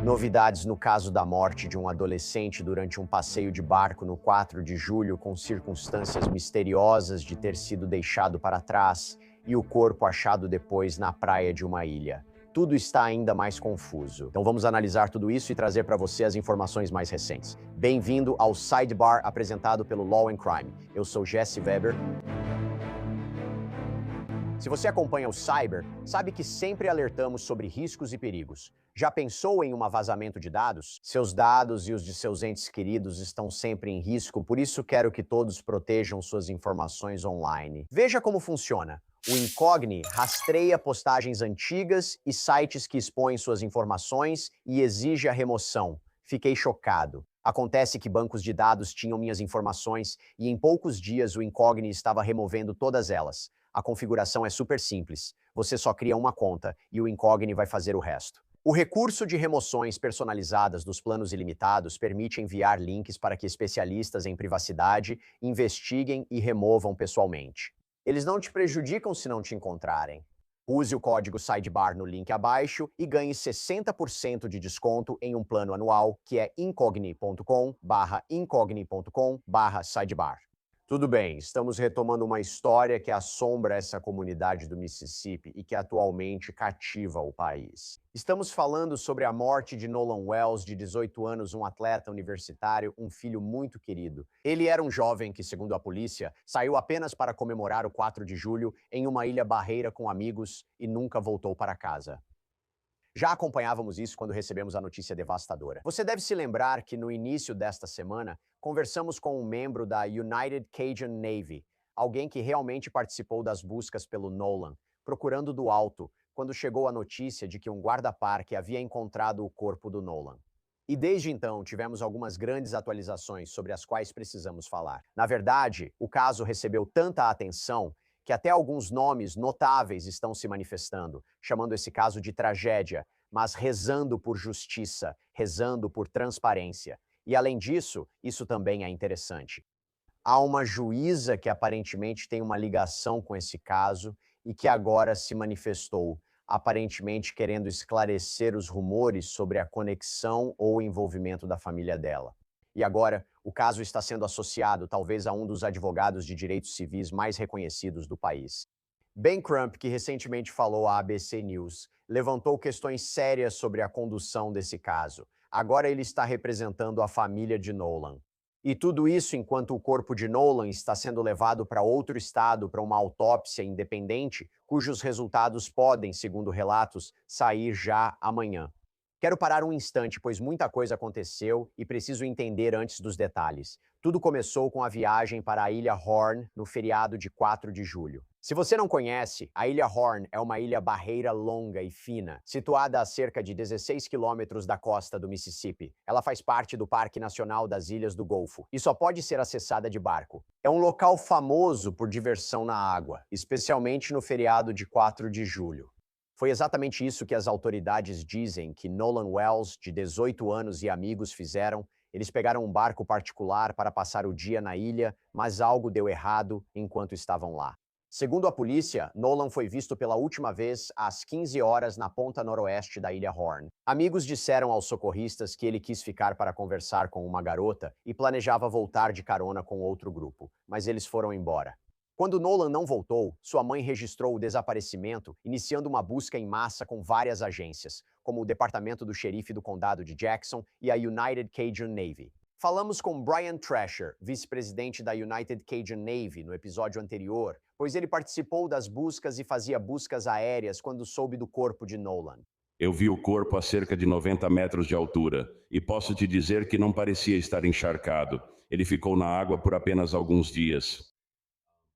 Novidades no caso da morte de um adolescente durante um passeio de barco no 4 de julho, com circunstâncias misteriosas de ter sido deixado para trás e o corpo achado depois na praia de uma ilha. Tudo está ainda mais confuso. Então vamos analisar tudo isso e trazer para você as informações mais recentes. Bem-vindo ao Sidebar apresentado pelo Law and Crime. Eu sou Jesse Weber. Se você acompanha o Cyber, sabe que sempre alertamos sobre riscos e perigos. Já pensou em um vazamento de dados? Seus dados e os de seus entes queridos estão sempre em risco, por isso quero que todos protejam suas informações online. Veja como funciona. O Incogni rastreia postagens antigas e sites que expõem suas informações e exige a remoção. Fiquei chocado. Acontece que bancos de dados tinham minhas informações e em poucos dias o Incogni estava removendo todas elas. A configuração é super simples. Você só cria uma conta e o Incogni vai fazer o resto. O recurso de remoções personalizadas dos planos ilimitados permite enviar links para que especialistas em privacidade investiguem e removam pessoalmente. Eles não te prejudicam se não te encontrarem. Use o código SIDEBAR no link abaixo e ganhe 60% de desconto em um plano anual que é incogni.com/sidebar. Tudo bem, estamos retomando uma história que assombra essa comunidade do Mississippi e que atualmente cativa o país. Estamos falando sobre a morte de Nolan Wells, de 18 anos, um atleta universitário, um filho muito querido. Ele era um jovem que, segundo a polícia, saiu apenas para comemorar o 4 de julho em uma ilha barreira com amigos e nunca voltou para casa. Já acompanhávamos isso quando recebemos a notícia devastadora. Você deve se lembrar que no início desta semana, conversamos com um membro da United Cajun Navy, alguém que realmente participou das buscas pelo Nolan, procurando do alto, quando chegou a notícia de que um guarda-parque havia encontrado o corpo do Nolan. E desde então, tivemos algumas grandes atualizações sobre as quais precisamos falar. Na verdade, o caso recebeu tanta atenção que até alguns nomes notáveis estão se manifestando, chamando esse caso de tragédia, mas rezando por justiça, rezando por transparência. E além disso, isso também é interessante. Há uma juíza que aparentemente tem uma ligação com esse caso e que agora se manifestou, aparentemente querendo esclarecer os rumores sobre a conexão ou envolvimento da família dela. E agora, o caso está sendo associado talvez a um dos advogados de direitos civis mais reconhecidos do país. Ben Crump, que recentemente falou à ABC News, levantou questões sérias sobre a condução desse caso. Agora ele está representando a família de Nolan. E tudo isso enquanto o corpo de Nolan está sendo levado para outro estado para uma autópsia independente, cujos resultados podem, segundo relatos, sair já amanhã. Quero parar um instante, pois muita coisa aconteceu e preciso entender antes dos detalhes. Tudo começou com a viagem para a Ilha Horn no feriado de 4 de julho. Se você não conhece, a Ilha Horn é uma ilha barreira longa e fina, situada a cerca de 16 quilômetros da costa do Mississippi. Ela faz parte do Parque Nacional das Ilhas do Golfo e só pode ser acessada de barco. É um local famoso por diversão na água, especialmente no feriado de 4 de julho. Foi exatamente isso que as autoridades dizem que Nolan Wells, de 18 anos, e amigos fizeram. Eles pegaram um barco particular para passar o dia na ilha, mas algo deu errado enquanto estavam lá. Segundo a polícia, Nolan foi visto pela última vez às 15 horas na ponta noroeste da Ilha Horn. Amigos disseram aos socorristas que ele quis ficar para conversar com uma garota e planejava voltar de carona com outro grupo, mas eles foram embora. Quando Nolan não voltou, sua mãe registrou o desaparecimento, iniciando uma busca em massa com várias agências, como o Departamento do Xerife do Condado de Jackson e a United Cajun Navy. Falamos com Brian Thrasher, vice-presidente da United Cajun Navy, no episódio anterior, pois ele participou das buscas e fazia buscas aéreas quando soube do corpo de Nolan. Eu vi o corpo a cerca de 90 metros de altura e posso te dizer que não parecia estar encharcado. Ele ficou na água por apenas alguns dias.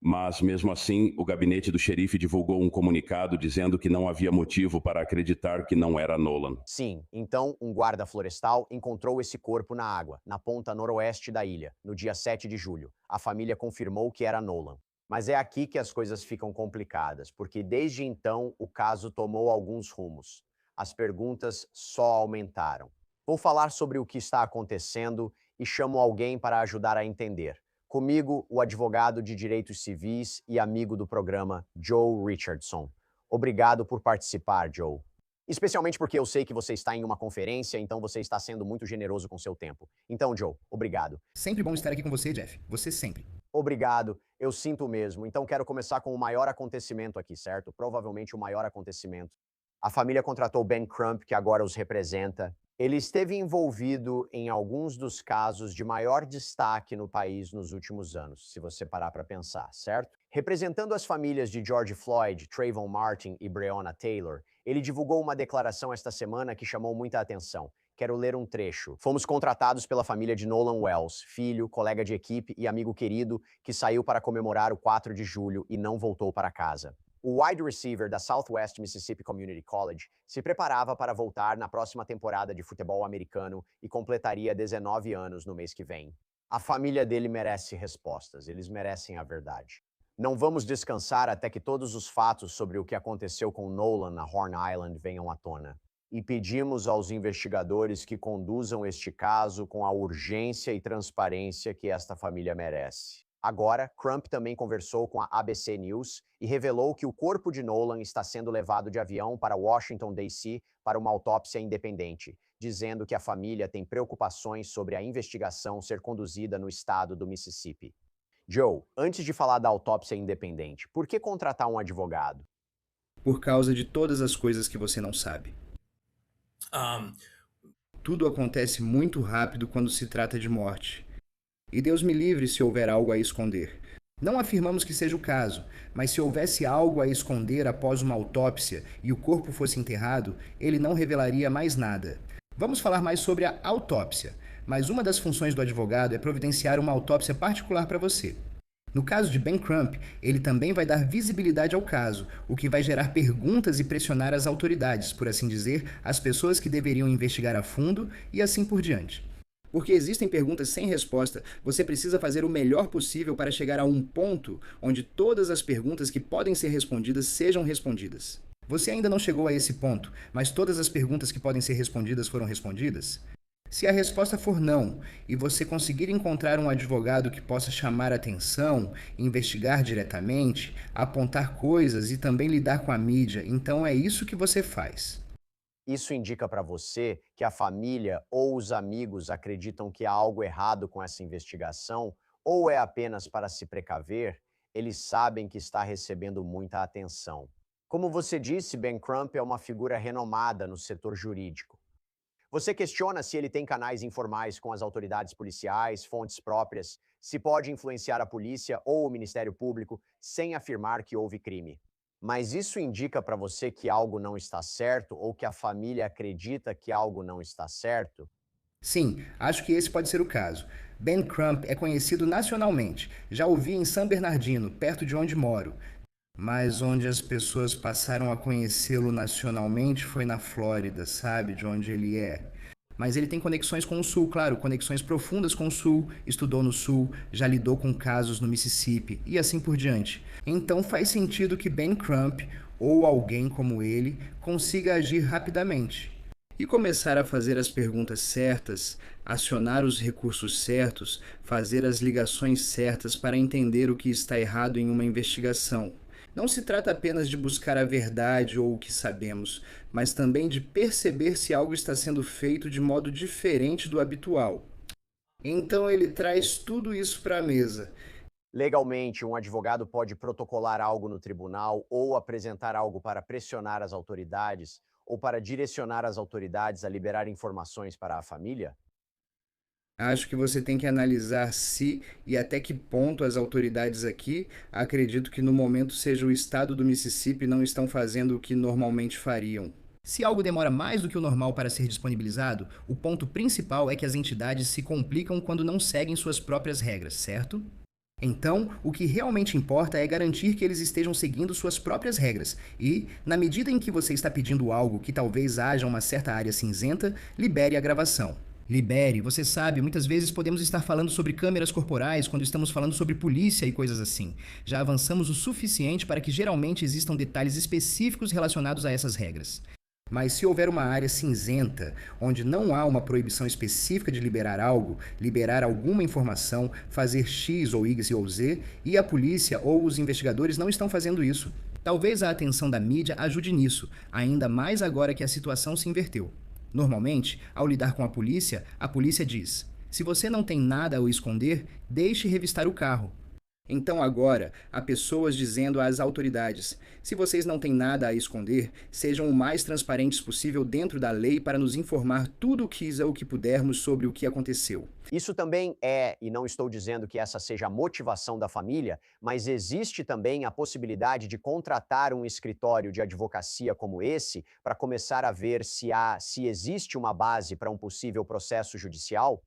Mas, mesmo assim, o gabinete do xerife divulgou um comunicado dizendo que não havia motivo para acreditar que não era Nolan. Sim, então um guarda florestal encontrou esse corpo na água, na ponta noroeste da ilha, no dia 7 de julho. A família confirmou que era Nolan. Mas é aqui que as coisas ficam complicadas, porque desde então o caso tomou alguns rumos. As perguntas só aumentaram. Vou falar sobre o que está acontecendo e chamo alguém para ajudar a entender. Comigo, o advogado de direitos civis e amigo do programa, Joe Richardson. Obrigado por participar, Joe. Especialmente porque eu sei que você está em uma conferência, então você está sendo muito generoso com seu tempo. Então, Joe, obrigado. Sempre bom estar aqui com você, Jeff. Você sempre. Obrigado, eu sinto mesmo. Então quero começar com o maior acontecimento aqui, certo? Provavelmente o maior acontecimento. A família contratou Ben Crump, que agora os representa. Ele esteve envolvido em alguns dos casos de maior destaque no país nos últimos anos, se você parar para pensar, certo? Representando as famílias de George Floyd, Trayvon Martin e Breonna Taylor, ele divulgou uma declaração esta semana que chamou muita atenção. Quero ler um trecho. Fomos contratados pela família de Nolan Wells, filho, colega de equipe e amigo querido, que saiu para comemorar o 4 de julho e não voltou para casa. O wide receiver da Southwest Mississippi Community College se preparava para voltar na próxima temporada de futebol americano e completaria 19 anos no mês que vem. A família dele merece respostas, eles merecem a verdade. Não vamos descansar até que todos os fatos sobre o que aconteceu com Nolan na Horn Island venham à tona. E pedimos aos investigadores que conduzam este caso com a urgência e transparência que esta família merece. Agora, Crump também conversou com a ABC News e revelou que o corpo de Nolan está sendo levado de avião para Washington, D.C., para uma autópsia independente, dizendo que a família tem preocupações sobre a investigação ser conduzida no estado do Mississippi. Joe, antes de falar da autópsia independente, por que contratar um advogado? Por causa de todas as coisas que você não sabe. Tudo acontece muito rápido quando se trata de morte. E Deus me livre se houver algo a esconder. Não afirmamos que seja o caso, mas se houvesse algo a esconder após uma autópsia e o corpo fosse enterrado, ele não revelaria mais nada. Vamos falar mais sobre a autópsia, mas uma das funções do advogado é providenciar uma autópsia particular para você. No caso de Ben Crump, ele também vai dar visibilidade ao caso, o que vai gerar perguntas e pressionar as autoridades, por assim dizer, as pessoas que deveriam investigar a fundo e assim por diante. Porque existem perguntas sem resposta, você precisa fazer o melhor possível para chegar a um ponto onde todas as perguntas que podem ser respondidas sejam respondidas. Você ainda não chegou a esse ponto, mas todas as perguntas que podem ser respondidas foram respondidas? Se a resposta for não, e você conseguir encontrar um advogado que possa chamar atenção, investigar diretamente, apontar coisas e também lidar com a mídia, então é isso que você faz. Isso indica para você que a família ou os amigos acreditam que há algo errado com essa investigação ou é apenas para se precaver? Eles sabem que está recebendo muita atenção. Como você disse, Ben Crump é uma figura renomada no setor jurídico. Você questiona se ele tem canais informais com as autoridades policiais, fontes próprias, se pode influenciar a polícia ou o Ministério Público sem afirmar que houve crime. Mas isso indica para você que algo não está certo ou que a família acredita que algo não está certo? Sim, acho que esse pode ser o caso. Ben Crump é conhecido nacionalmente. Já o vi em San Bernardino, perto de onde moro. Mas onde as pessoas passaram a conhecê-lo nacionalmente foi na Flórida, sabe? De onde ele é. Mas ele tem conexões com o Sul, claro, conexões profundas com o Sul, estudou no Sul, já lidou com casos no Mississippi e assim por diante. Então faz sentido que Ben Crump, ou alguém como ele, consiga agir rapidamente. E começar a fazer as perguntas certas, acionar os recursos certos, fazer as ligações certas para entender o que está errado em uma investigação. Não se trata apenas de buscar a verdade ou o que sabemos, mas também de perceber se algo está sendo feito de modo diferente do habitual. Então ele traz tudo isso para a mesa. Legalmente, um advogado pode protocolar algo no tribunal ou apresentar algo para pressionar as autoridades ou para direcionar as autoridades a liberar informações para a família? Acho que você tem que analisar se e até que ponto as autoridades aqui, acredito que no momento seja o estado do Mississippi, não estão fazendo o que normalmente fariam. Se algo demora mais do que o normal para ser disponibilizado, o ponto principal é que as entidades se complicam quando não seguem suas próprias regras, certo? Então, o que realmente importa é garantir que eles estejam seguindo suas próprias regras e, na medida em que você está pedindo algo que talvez haja uma certa área cinzenta, libere a gravação. Libere, você sabe, muitas vezes podemos estar falando sobre câmeras corporais quando estamos falando sobre polícia e coisas assim. Já avançamos o suficiente para que geralmente existam detalhes específicos relacionados a essas regras. Mas se houver uma área cinzenta, onde não há uma proibição específica de liberar algo, liberar alguma informação, fazer X ou Y ou Z, e a polícia ou os investigadores não estão fazendo isso. Talvez a atenção da mídia ajude nisso, ainda mais agora que a situação se inverteu. Normalmente, ao lidar com a polícia diz: se você não tem nada a esconder, deixe revistar o carro. Então agora, há pessoas dizendo às autoridades: se vocês não têm nada a esconder, sejam o mais transparentes possível dentro da lei para nos informar tudo o que pudermos sobre o que aconteceu. Isso também é, e não estou dizendo que essa seja a motivação da família, mas existe também a possibilidade de contratar um escritório de advocacia como esse para começar a ver se existe uma base para um possível processo judicial?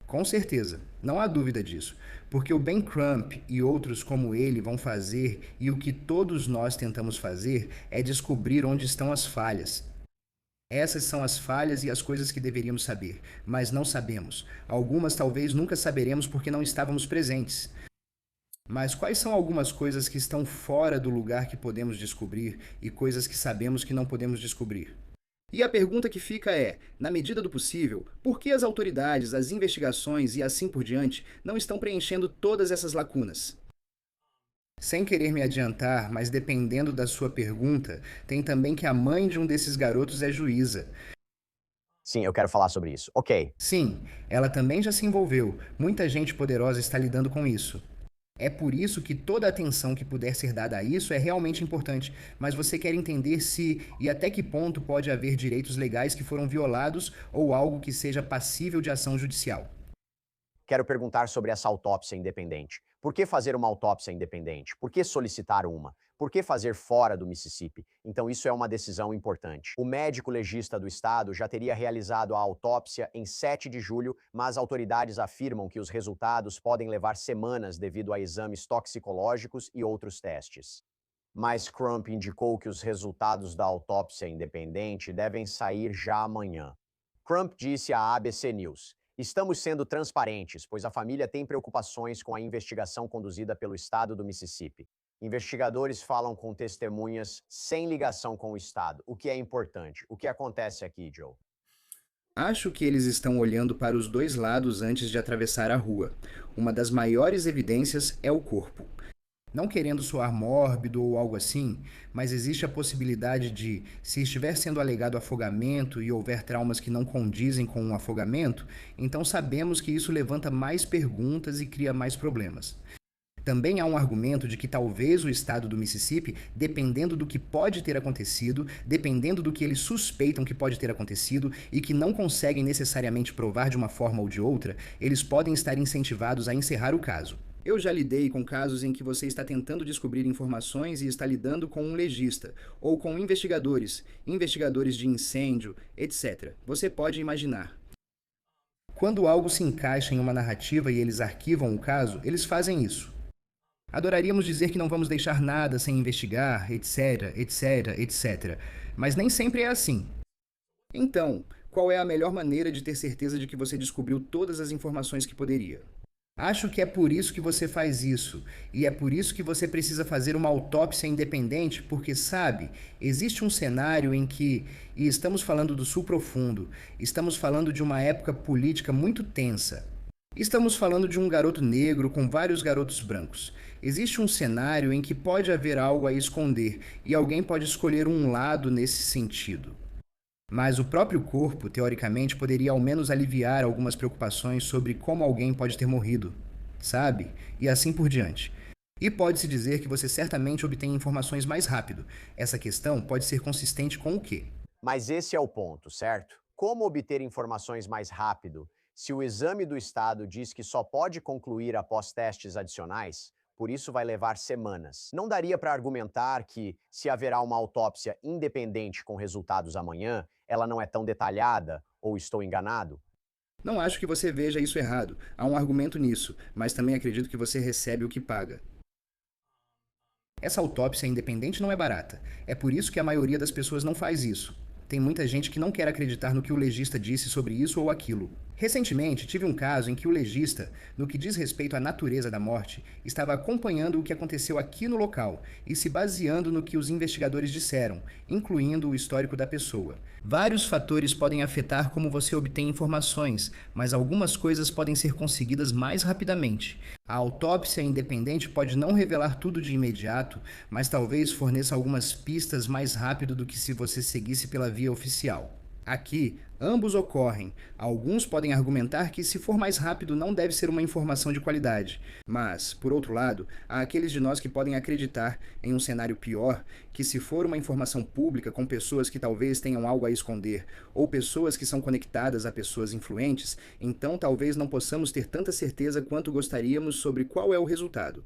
Com certeza, não há dúvida disso, porque o Ben Crump e outros como ele vão fazer, e o que todos nós tentamos fazer é descobrir onde estão as falhas. Essas são as falhas e as coisas que deveríamos saber, mas não sabemos. Algumas talvez nunca saberemos porque não estávamos presentes. Mas quais são algumas coisas que estão fora do lugar que podemos descobrir e coisas que sabemos que não podemos descobrir? E a pergunta que fica é, na medida do possível, por que as autoridades, as investigações e assim por diante não estão preenchendo todas essas lacunas? Sem querer me adiantar, mas dependendo da sua pergunta, tem também que a mãe de um desses garotos é juíza. Sim, eu quero falar sobre isso. Ok. Sim, ela também já se envolveu. Muita gente poderosa está lidando com isso. É por isso que toda a atenção que puder ser dada a isso é realmente importante, mas você quer entender se e até que ponto pode haver direitos legais que foram violados ou algo que seja passível de ação judicial. Quero perguntar sobre essa autópsia independente. Por que fazer uma autópsia independente? Por que solicitar uma? Por que fazer fora do Mississippi? Então, isso é uma decisão importante. O médico legista do estado já teria realizado a autópsia em 7 de julho, mas autoridades afirmam que os resultados podem levar semanas devido a exames toxicológicos e outros testes. Mas Crump indicou que os resultados da autópsia independente devem sair já amanhã. Crump disse à ABC News: estamos sendo transparentes, pois a família tem preocupações com a investigação conduzida pelo estado do Mississippi. Investigadores falam com testemunhas sem ligação com o estado, o que é importante. O que acontece aqui, Joe? Acho que eles estão olhando para os dois lados antes de atravessar a rua. Uma das maiores evidências é o corpo. Não querendo soar mórbido ou algo assim, mas existe a possibilidade de, se estiver sendo alegado afogamento e houver traumas que não condizem com um afogamento, então sabemos que isso levanta mais perguntas e cria mais problemas. Também há um argumento de que talvez o estado do Mississippi, dependendo do que pode ter acontecido, dependendo do que eles suspeitam que pode ter acontecido e que não conseguem necessariamente provar de uma forma ou de outra, eles podem estar incentivados a encerrar o caso. Eu já lidei com casos em que você está tentando descobrir informações e está lidando com um legista, ou com investigadores de incêndio, etc. Você pode imaginar. Quando algo se encaixa em uma narrativa e eles arquivam o caso, eles fazem isso. Adoraríamos dizer que não vamos deixar nada sem investigar, etc, etc, etc. Mas nem sempre é assim. Então, qual é a melhor maneira de ter certeza de que você descobriu todas as informações que poderia? Acho que é por isso que você faz isso, e é por isso que você precisa fazer uma autópsia independente, porque, sabe, existe um cenário em que, e estamos falando do Sul Profundo, estamos falando de uma época política muito tensa. Estamos falando de um garoto negro com vários garotos brancos. Existe um cenário em que pode haver algo a esconder, e alguém pode escolher um lado nesse sentido. Mas o próprio corpo, teoricamente, poderia ao menos aliviar algumas preocupações sobre como alguém pode ter morrido, sabe? E assim por diante. E pode-se dizer que você certamente obtém informações mais rápido. Essa questão pode ser consistente com o quê? Mas esse é o ponto, certo? Como obter informações mais rápido se o exame do estado diz que só pode concluir após testes adicionais? Por isso vai levar semanas. Não daria para argumentar que, se haverá uma autópsia independente com resultados amanhã, ela não é tão detalhada, ou estou enganado? Não acho que você veja isso errado. Há um argumento nisso, mas também acredito que você recebe o que paga. Essa autópsia independente não é barata. É por isso que a maioria das pessoas não faz isso. Tem muita gente que não quer acreditar no que o legista disse sobre isso ou aquilo. Recentemente, tive um caso em que o legista, no que diz respeito à natureza da morte, estava acompanhando o que aconteceu aqui no local e se baseando no que os investigadores disseram, incluindo o histórico da pessoa. Vários fatores podem afetar como você obtém informações, mas algumas coisas podem ser conseguidas mais rapidamente. A autópsia independente pode não revelar tudo de imediato, mas talvez forneça algumas pistas mais rápido do que se você seguisse pela via oficial. Aqui, ambos ocorrem. Alguns podem argumentar que, se for mais rápido, não deve ser uma informação de qualidade. Mas, por outro lado, há aqueles de nós que podem acreditar, em um cenário pior, que se for uma informação pública com pessoas que talvez tenham algo a esconder, ou pessoas que são conectadas a pessoas influentes, então talvez não possamos ter tanta certeza quanto gostaríamos sobre qual é o resultado.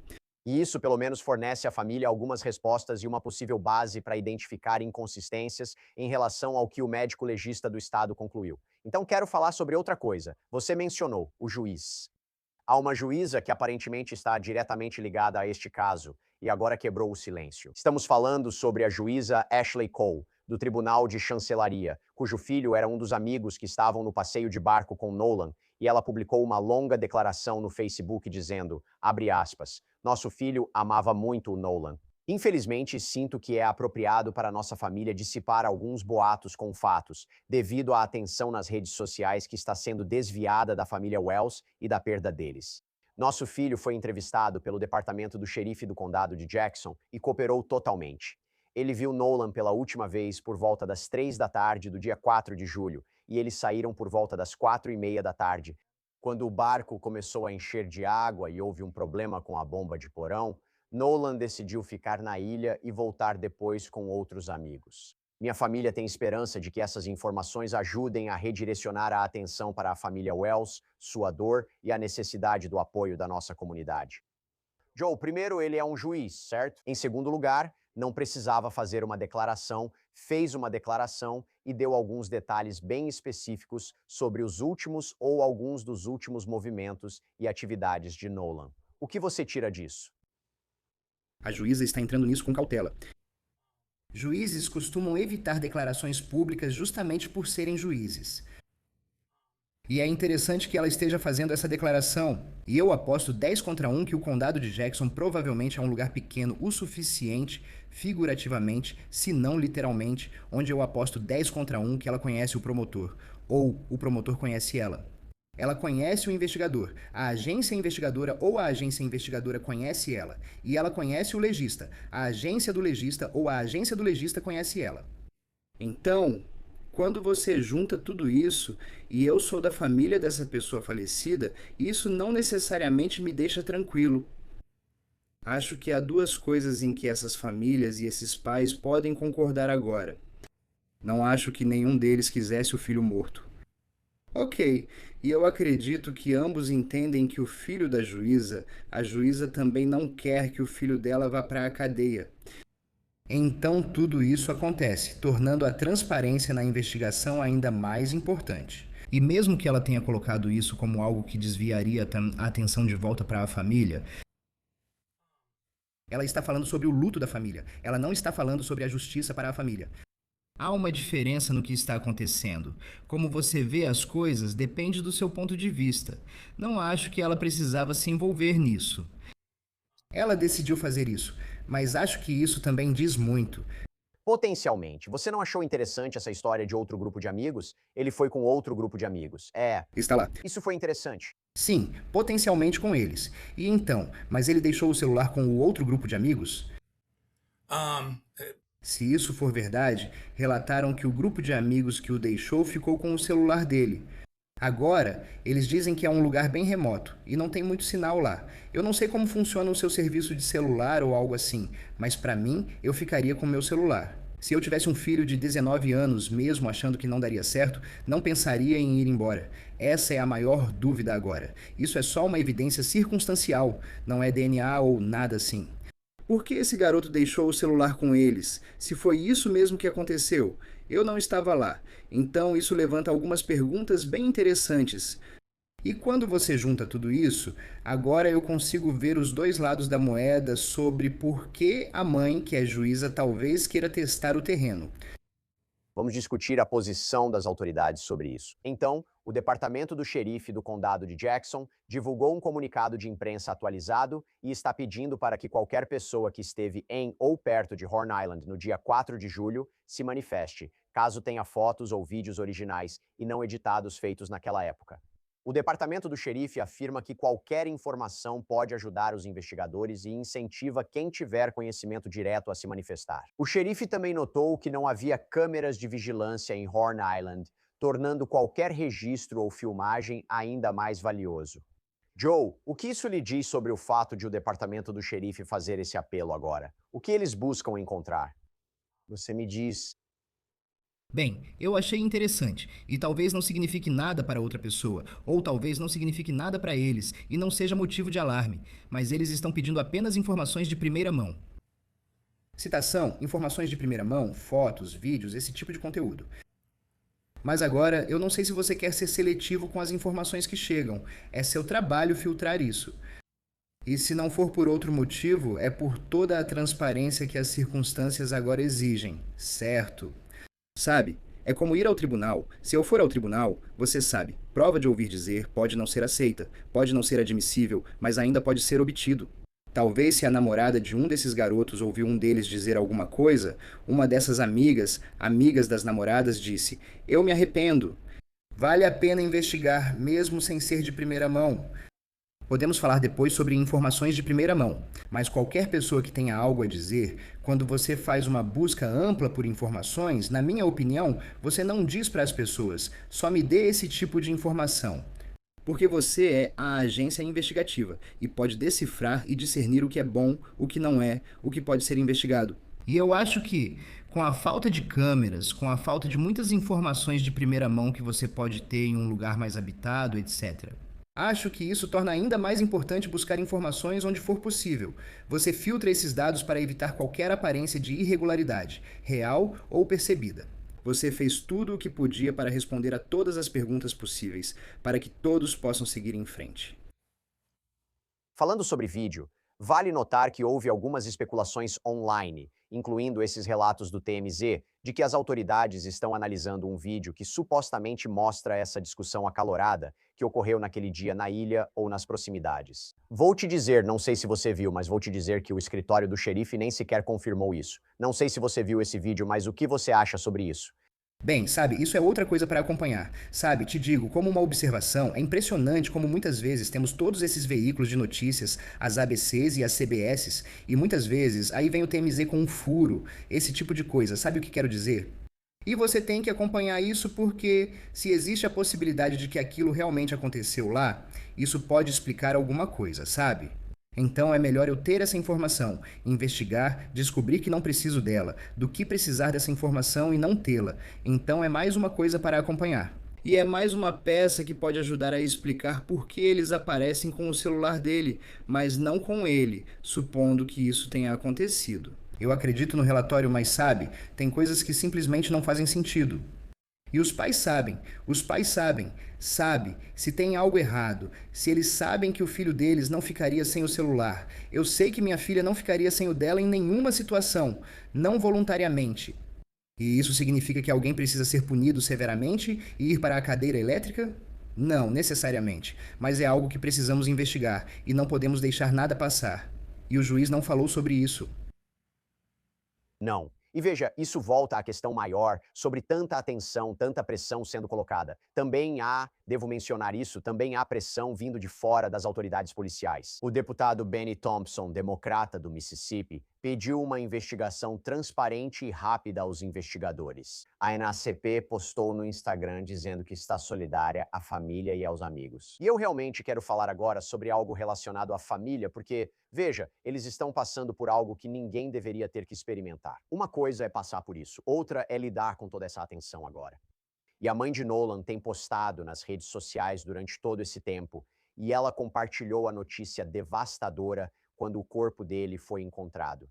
E isso, pelo menos, fornece à família algumas respostas e uma possível base para identificar inconsistências em relação ao que o médico legista do Estado concluiu. Então, quero falar sobre outra coisa. Você mencionou o juiz. Há uma juíza que aparentemente está diretamente ligada a este caso e agora quebrou o silêncio. Estamos falando sobre a juíza Ashley Cole, do Tribunal de Chancelaria, cujo filho era um dos amigos que estavam no passeio de barco com Nolan, e ela publicou uma longa declaração no Facebook dizendo, abre aspas, nosso filho amava muito o Nolan. Infelizmente, sinto que é apropriado para nossa família dissipar alguns boatos com fatos, devido à atenção nas redes sociais que está sendo desviada da família Wells e da perda deles. Nosso filho foi entrevistado pelo departamento do xerife do condado de Jackson e cooperou totalmente. Ele viu Nolan pela última vez por volta das 3 da tarde do dia 4 de julho, e eles saíram por volta das 4:30 da tarde. Quando o barco começou a encher de água e houve um problema com a bomba de porão, Nolan decidiu ficar na ilha e voltar depois com outros amigos. Minha família tem esperança de que essas informações ajudem a redirecionar a atenção para a família Wells, sua dor e a necessidade do apoio da nossa comunidade. Joe, primeiro, ele é um juiz, certo? Em segundo lugar, não precisava fazer uma declaração, fez uma declaração e deu alguns detalhes bem específicos sobre os últimos ou alguns dos últimos movimentos e atividades de Nolan. O que você tira disso? A juíza está entrando nisso com cautela. Juízes costumam evitar declarações públicas justamente por serem juízes. E é interessante que ela esteja fazendo essa declaração. E eu aposto 10 contra 1 que o condado de Jackson provavelmente é um lugar pequeno o suficiente, figurativamente, se não literalmente, onde eu aposto 10 contra 1 que ela conhece o promotor, ou o promotor conhece ela. Ela conhece o investigador, a agência investigadora ou a agência investigadora conhece ela, e ela conhece o legista, a agência do legista ou a agência do legista conhece ela. Então, quando você junta tudo isso, e eu sou da família dessa pessoa falecida, isso não necessariamente me deixa tranquilo. Acho que há duas coisas em que essas famílias e esses pais podem concordar agora. Não acho que nenhum deles quisesse o filho morto. Ok, e eu acredito que ambos entendem que o filho da juíza, a juíza também não quer que o filho dela vá para a cadeia. Então tudo isso acontece, tornando a transparência na investigação ainda mais importante. E mesmo que ela tenha colocado isso como algo que desviaria a atenção de volta para a família, ela está falando sobre o luto da família. Ela não está falando sobre a justiça para a família. Há uma diferença no que está acontecendo. Como você vê as coisas depende do seu ponto de vista. Não acho que ela precisava se envolver nisso. Ela decidiu fazer isso, mas acho que isso também diz muito. Potencialmente. Você não achou interessante essa história de outro grupo de amigos? Ele foi com outro grupo de amigos. Está lá. Isso foi interessante. Sim, potencialmente com eles. E então, mas ele deixou o celular com o outro grupo de amigos? Se isso for verdade, relataram que o grupo de amigos que o deixou ficou com o celular dele. Agora, eles dizem que é um lugar bem remoto e não tem muito sinal lá. Eu não sei como funciona o seu serviço de celular ou algo assim, mas para mim, eu ficaria com o meu celular. Se eu tivesse um filho de 19 anos, mesmo achando que não daria certo, não pensaria em ir embora. Essa é a maior dúvida agora. Isso é só uma evidência circunstancial, não é DNA ou nada assim. Por que esse garoto deixou o celular com eles? Se foi isso mesmo que aconteceu, eu não estava lá. Então isso levanta algumas perguntas bem interessantes. E quando você junta tudo isso, agora eu consigo ver os dois lados da moeda sobre por que a mãe, que é juíza, talvez queira testar o terreno. Vamos discutir a posição das autoridades sobre isso. Então, o departamento do xerife do condado de Jackson divulgou um comunicado de imprensa atualizado e está pedindo para que qualquer pessoa que esteve em ou perto de Horn Island no dia 4 de julho se manifeste, caso tenha fotos ou vídeos originais e não editados feitos naquela época. O departamento do xerife afirma que qualquer informação pode ajudar os investigadores e incentiva quem tiver conhecimento direto a se manifestar. O xerife também notou que não havia câmeras de vigilância em Horn Island, tornando qualquer registro ou filmagem ainda mais valioso. Joe, o que isso lhe diz sobre o fato de o departamento do xerife fazer esse apelo agora? O que eles buscam encontrar? Você me diz. Bem, eu achei interessante, e talvez não signifique nada para outra pessoa, ou talvez não signifique nada para eles, e não seja motivo de alarme, mas eles estão pedindo apenas informações de primeira mão. Citação, informações de primeira mão, fotos, vídeos, esse tipo de conteúdo. Mas agora, eu não sei se você quer ser seletivo com as informações que chegam. É seu trabalho filtrar isso. E se não for por outro motivo, é por toda a transparência que as circunstâncias agora exigem, certo? Sabe, é como ir ao tribunal. Se eu for ao tribunal, você sabe, prova de ouvir dizer pode não ser aceita, pode não ser admissível, mas ainda pode ser obtido. Talvez se a namorada de um desses garotos ouviu um deles dizer alguma coisa, uma dessas amigas das namoradas, disse: "Eu me arrependo." Vale a pena investigar, mesmo sem ser de primeira mão. Podemos falar depois sobre informações de primeira mão, mas qualquer pessoa que tenha algo a dizer, quando você faz uma busca ampla por informações, na minha opinião, você não diz para as pessoas: "Só me dê esse tipo de informação." Porque você é a agência investigativa e pode decifrar e discernir o que é bom, o que não é, o que pode ser investigado. E eu acho que, com a falta de câmeras, com a falta de muitas informações de primeira mão que você pode ter em um lugar mais habitado, etc., acho que isso torna ainda mais importante buscar informações onde for possível. Você filtra esses dados para evitar qualquer aparência de irregularidade, real ou percebida. Você fez tudo o que podia para responder a todas as perguntas possíveis, para que todos possam seguir em frente. Falando sobre vídeo, vale notar que houve algumas especulações online, incluindo esses relatos do TMZ, de que as autoridades estão analisando um vídeo que supostamente mostra essa discussão acalorada que ocorreu naquele dia na ilha ou nas proximidades. Vou te dizer, não sei se você viu, mas vou te dizer que o escritório do xerife nem sequer confirmou isso. Não sei se você viu esse vídeo, mas o que você acha sobre isso? Bem, sabe, isso é outra coisa para acompanhar. Sabe, te digo, como uma observação, é impressionante como muitas vezes temos todos esses veículos de notícias, as ABCs e as CBSs, e muitas vezes aí vem o TMZ com um furo, esse tipo de coisa. Sabe o que quero dizer? E você tem que acompanhar isso porque, se existe a possibilidade de que aquilo realmente aconteceu lá, isso pode explicar alguma coisa, sabe? Então é melhor eu ter essa informação, investigar, descobrir que não preciso dela, do que precisar dessa informação e não tê-la. Então é mais uma coisa para acompanhar. E é mais uma peça que pode ajudar a explicar por que eles aparecem com o celular dele, mas não com ele, supondo que isso tenha acontecido. Eu acredito no relatório, mas sabe, tem coisas que simplesmente não fazem sentido. E os pais sabe, se tem algo errado, se eles sabem que o filho deles não ficaria sem o celular. Eu sei que minha filha não ficaria sem o dela em nenhuma situação, não voluntariamente. E isso significa que alguém precisa ser punido severamente e ir para a cadeira elétrica? Não, necessariamente, mas é algo que precisamos investigar e não podemos deixar nada passar. E o juiz não falou sobre isso. Não. E veja, isso volta à questão maior sobre tanta atenção, tanta pressão sendo colocada. Também há, devo mencionar isso, também há pressão vindo de fora das autoridades policiais. O deputado Benny Thompson, democrata do Mississippi, pediu uma investigação transparente e rápida aos investigadores. A NAACP postou no Instagram dizendo que está solidária à família e aos amigos. E eu realmente quero falar agora sobre algo relacionado à família, porque, veja, eles estão passando por algo que ninguém deveria ter que experimentar. Uma coisa é passar por isso, outra é lidar com toda essa atenção agora. E a mãe de Nolan tem postado nas redes sociais durante todo esse tempo, e ela compartilhou a notícia devastadora quando o corpo dele foi encontrado.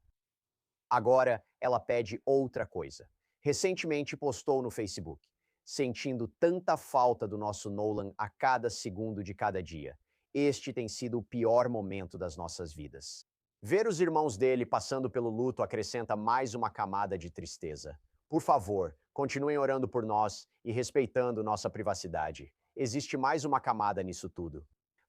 Agora, ela pede outra coisa. Recentemente postou no Facebook: "Sentindo tanta falta do nosso Nolan a cada segundo de cada dia. Este tem sido o pior momento das nossas vidas." Ver os irmãos dele passando pelo luto acrescenta mais uma camada de tristeza. Por favor, continuem orando por nós e respeitando nossa privacidade. Existe mais uma camada nisso tudo.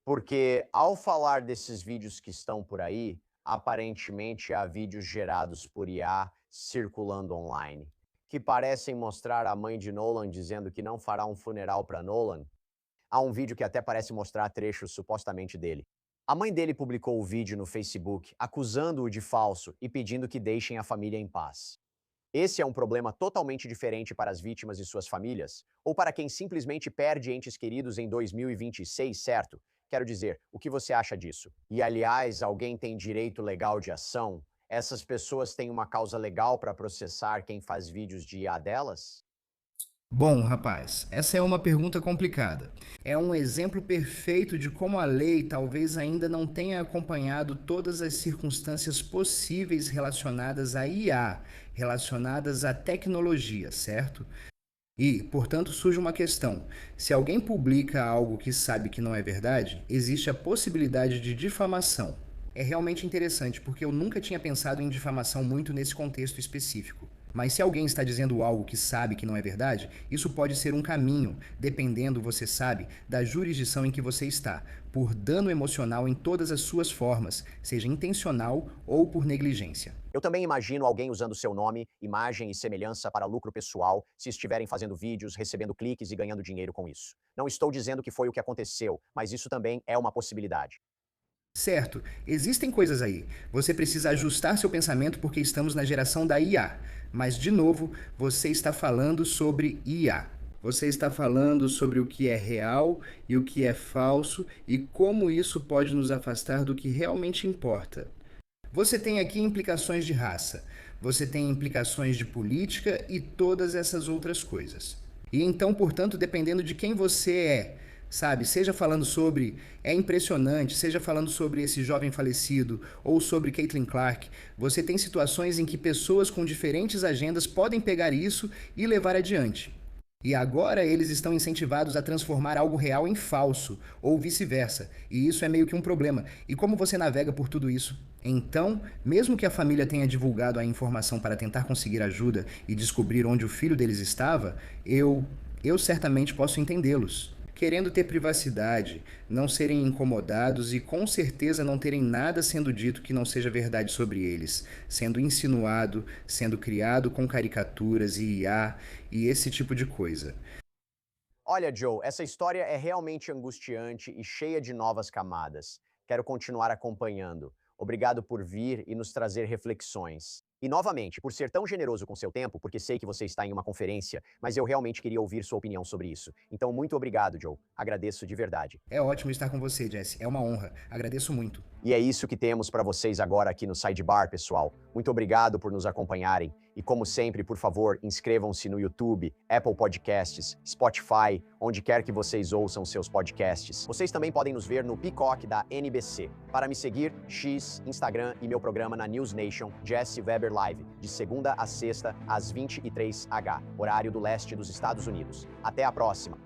Porque, ao falar desses vídeos que estão por aí, aparentemente há vídeos gerados por IA circulando online, que parecem mostrar a mãe de Nolan dizendo que não fará um funeral para Nolan. Há um vídeo que até parece mostrar trechos supostamente dele. A mãe dele publicou o vídeo no Facebook, acusando-o de falso e pedindo que deixem a família em paz. Esse é um problema totalmente diferente para as vítimas e suas famílias, ou para quem simplesmente perde entes queridos em 2026, certo? Quero dizer, o que você acha disso? E, aliás, alguém tem direito legal de ação? Essas pessoas têm uma causa legal para processar quem faz vídeos de IA delas? Bom, rapaz, essa é uma pergunta complicada. É um exemplo perfeito de como a lei talvez ainda não tenha acompanhado todas as circunstâncias possíveis relacionadas à IA, relacionadas à tecnologia, certo? E, portanto, surge uma questão. Se alguém publica algo que sabe que não é verdade, existe a possibilidade de difamação. É realmente interessante, porque eu nunca tinha pensado em difamação muito nesse contexto específico. Mas se alguém está dizendo algo que sabe que não é verdade, isso pode ser um caminho, dependendo, você sabe, da jurisdição em que você está, por dano emocional em todas as suas formas, seja intencional ou por negligência. Eu também imagino alguém usando seu nome, imagem e semelhança para lucro pessoal, se estiverem fazendo vídeos, recebendo cliques e ganhando dinheiro com isso. Não estou dizendo que foi o que aconteceu, mas isso também é uma possibilidade. Certo, existem coisas aí. Você precisa ajustar seu pensamento porque estamos na geração da IA. Mas, de novo, você está falando sobre IA. Você está falando sobre o que é real e o que é falso e como isso pode nos afastar do que realmente importa. Você tem aqui implicações de raça, você tem implicações de política e todas essas outras coisas. E então, portanto, dependendo de quem você é, sabe, seja falando sobre é impressionante, seja falando sobre esse jovem falecido ou sobre Caitlin Clark, você tem situações em que pessoas com diferentes agendas podem pegar isso e levar adiante. E agora eles estão incentivados a transformar algo real em falso, ou vice-versa, e isso é meio que um problema. E como você navega por tudo isso? Então, mesmo que a família tenha divulgado a informação para tentar conseguir ajuda e descobrir onde o filho deles estava, eu certamente posso entendê-los. Querendo ter privacidade, não serem incomodados e com certeza não terem nada sendo dito que não seja verdade sobre eles, sendo insinuado, sendo criado com caricaturas e IA e esse tipo de coisa. Olha, Joe, essa história é realmente angustiante e cheia de novas camadas. Quero continuar acompanhando. Obrigado por vir e nos trazer reflexões. E, novamente, por ser tão generoso com seu tempo, porque sei que você está em uma conferência, mas eu realmente queria ouvir sua opinião sobre isso. Então, muito obrigado, Joe. Agradeço de verdade. É ótimo estar com você, Jesse. É uma honra. Agradeço muito. E é isso que temos para vocês agora aqui no Sidebar, pessoal. Muito obrigado por nos acompanharem. E como sempre, por favor, inscrevam-se no YouTube, Apple Podcasts, Spotify, onde quer que vocês ouçam seus podcasts. Vocês também podem nos ver no Peacock da NBC. Para me seguir, X, Instagram e meu programa na News Nation, Jesse Weber Live, de segunda a sexta, às 23h, horário do leste dos Estados Unidos. Até a próxima!